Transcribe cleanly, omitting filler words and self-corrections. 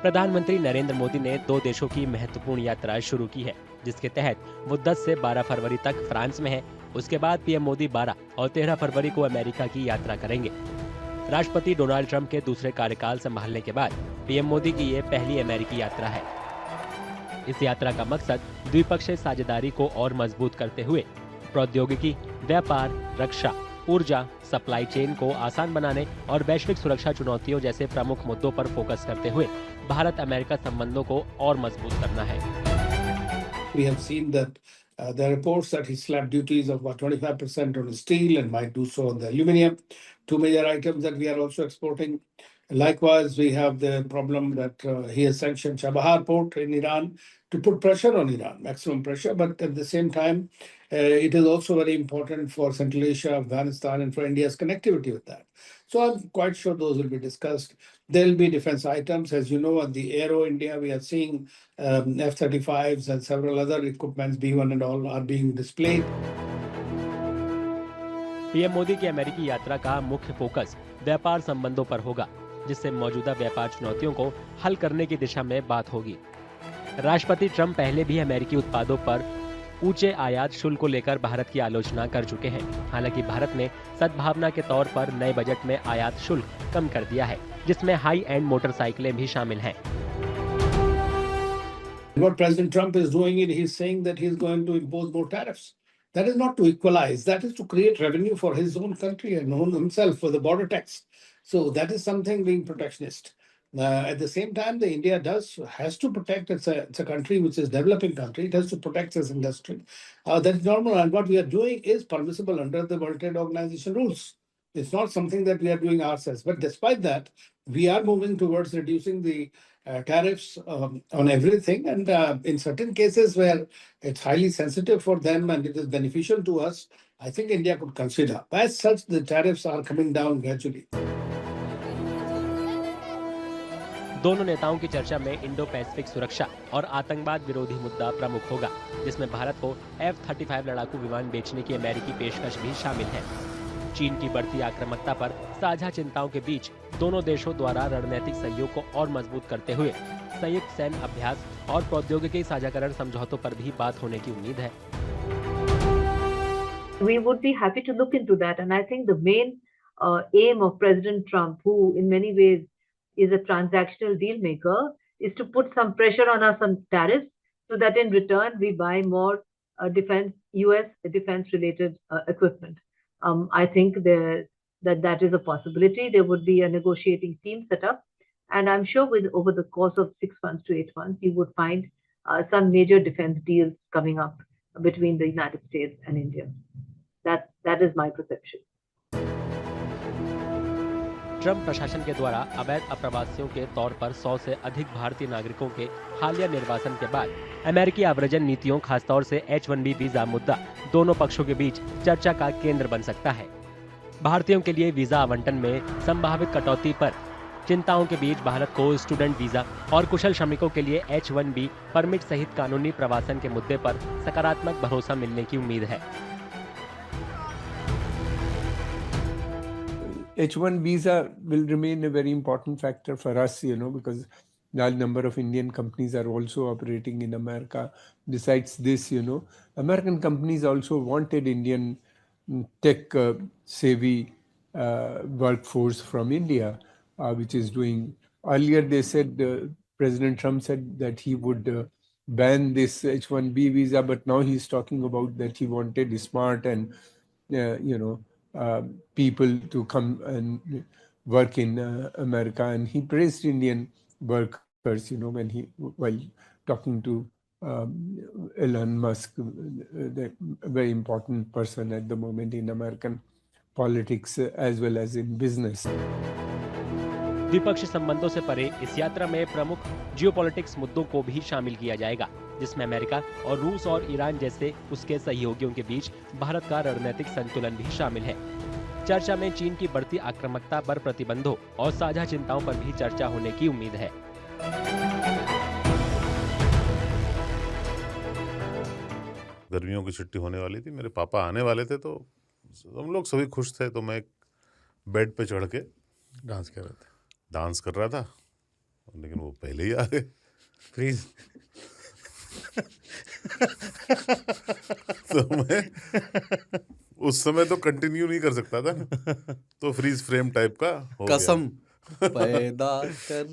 प्रधानमंत्री नरेंद्र मोदी ने 2 देशों की महत्वपूर्ण यात्रा शुरू की है, जिसके तहत वो 10 से 12 फरवरी तक फ्रांस में है। उसके बाद पीएम मोदी 12 और 13 फरवरी को अमेरिका की यात्रा करेंगे। राष्ट्रपति डोनाल्ड ट्रंप के दूसरे कार्यकाल संभालने के बाद पीएम मोदी की ये पहली अमेरिकी यात्रा है। इस यात्रा का मकसद द्विपक्षीय साझेदारी को और मजबूत करते हुए प्रौद्योगिकी, व्यापार, रक्षा, ऊर्जा, सप्लाई चेन को आसान बनाने और वैश्विक सुरक्षा चुनौतियों जैसे प्रमुख मुद्दों पर फोकस करते हुए भारत अमेरिका संबंधों को और मजबूत करना है। We have seen that there are reports that he slapped duties of about 25% on steel and might do so on the aluminum, two major items that we are also exporting. Likewise, we have the problem that he has sanctioned Chabahar port in Iran to put pressure on Iran, maximum pressure. But at the same time, it is also very important for Central Asia, Afghanistan, and for India's connectivity with that. So I'm quite sure those will be discussed. There will be defense items. As you know, on the Aero India, we are seeing F-35s and several other equipments, B-1 and all, are being displayed. PM Modi की अमेरिकी यात्रा का मुख्य focus व्यापार संबंधों पर होगा, जिससे मौजूदा व्यापार चुनौतियों को हल करने की दिशा में बात होगी। राष्ट्रपति ट्रंप पहले भी अमेरिकी उत्पादों पर ऊंचे आयात शुल्क को लेकर भारत की आलोचना कर चुके हैं। हालांकि भारत ने सद्भावना के तौर पर नए बजट में आयात शुल्क कम कर दिया है, जिसमें हाई एंड मोटरसाइकिलें भी शामिल हैं। What President Trump is doing it, he's saying that he's going to impose more tariffs. That is not to equalize. That is to create revenue for his own country and own himself for the border tax. So that is something being protectionist. At the same time, the India has to protect. It's a country which is developing country. It has to protect its industry. That is normal. And what we are doing is permissible under the World Trade Organization rules. It's not something that we are doing ourselves. But despite that, we are moving towards reducing the tariffs on everything. And in certain cases where it's highly sensitive for them and it is beneficial to us, I think India could consider. As such, the tariffs are coming down gradually. दोनों नेताओं की चर्चा में Indo Pacific सुरक्षा और आतंकवाद विरोधी मुद्दा प्रमुख होगा, जिसमें भारत को F-35 लड़ाकू विमान बेचने की अमेरिकी पेशकश भी शामिल है। चीन की बढ़ती आक्रामकता पर साझा चिंताओं के बीच दोनों देशों द्वारा रणनीतिक सहयोग को और मजबूत करते हुए संयुक्त सैन्य अभ्यास और प्रौद्योगिकी साझाकरण समझौतों पर भी बात होने की उम्मीद है। We would be happy to look into that, and I think the main aim of President Trump, who in many ways is a transactional deal maker, is to put some pressure on us on tariffs so that in return we buy more U.S. defense-related equipment. I think that is a possibility. There would be a negotiating team set up, and I'm sure over the course of 6 months to 8 months, you would find some major defense deals coming up between the United States and India. That is my perception. Trump प्रशासन के द्वारा अवैध अप्रवासियों के तौर पर 100 से अधिक भारतीय नागरिकों के हालिया निर्वासन के बाद अमेरिकी आव्रजन नीतियों, खासतौर से H-1B वीजा मुद्दा दोनों पक्षों के बीच चर्चा का केंद्र बन सकता है। भारतीयों के लिए वीजा आवंटन में संभावित कटौती पर चिंताओं के बीच भारत को स्टूडेंट वीजा और कुशल श्रमिकों के लिए H-1B परमिट सहित कानूनी प्रवासन के मुद्दे पर सकारात्मक भरोसा मिलने की उम्मीद है। H-1 visa will remain a very important factor for us, because large number of Indian companies are also operating in America. Besides this, American companies also wanted Indian tech savvy workforce from India, which is doing. Earlier, they said President Trump said that he would ban this H-1B visa, but now he's talking about that he wanted smart and people to come and work in America, and he praised Indian workers, while talking to Elon Musk, the very important person at the moment in American politics as well as in business. द्विपक्षीय संबंधों से परे इस यात्रा में प्रमुख geopolitics मुद्दों को भी शामिल किया जाएगा, जिसमें अमेरिका और रूस और ईरान जैसे उसके सहयोगियों के बीच भारत का रणनीतिक संतुलन भी शामिल है। चर्चा में चीन की बढ़ती आक्रामकता पर प्रतिबंधों और साझा चिंताओं पर भी चर्चा होने की उम्मीद है। गर्मियों की छुट्टी होने वाली थी, मेरे पापा आने वाले थे, तो हम लोग सभी खुश थे। तो मैं एक बेड पे चढ़ के डांस कर रहा था। लेकिन वो पहले ही आ गए। फ्रीज। तो मैं उस समय तो कंटिन्यू नहीं कर सकता था ना, तो फ्रीज फ्रेम टाइप का हो गया। कसम पैदा कर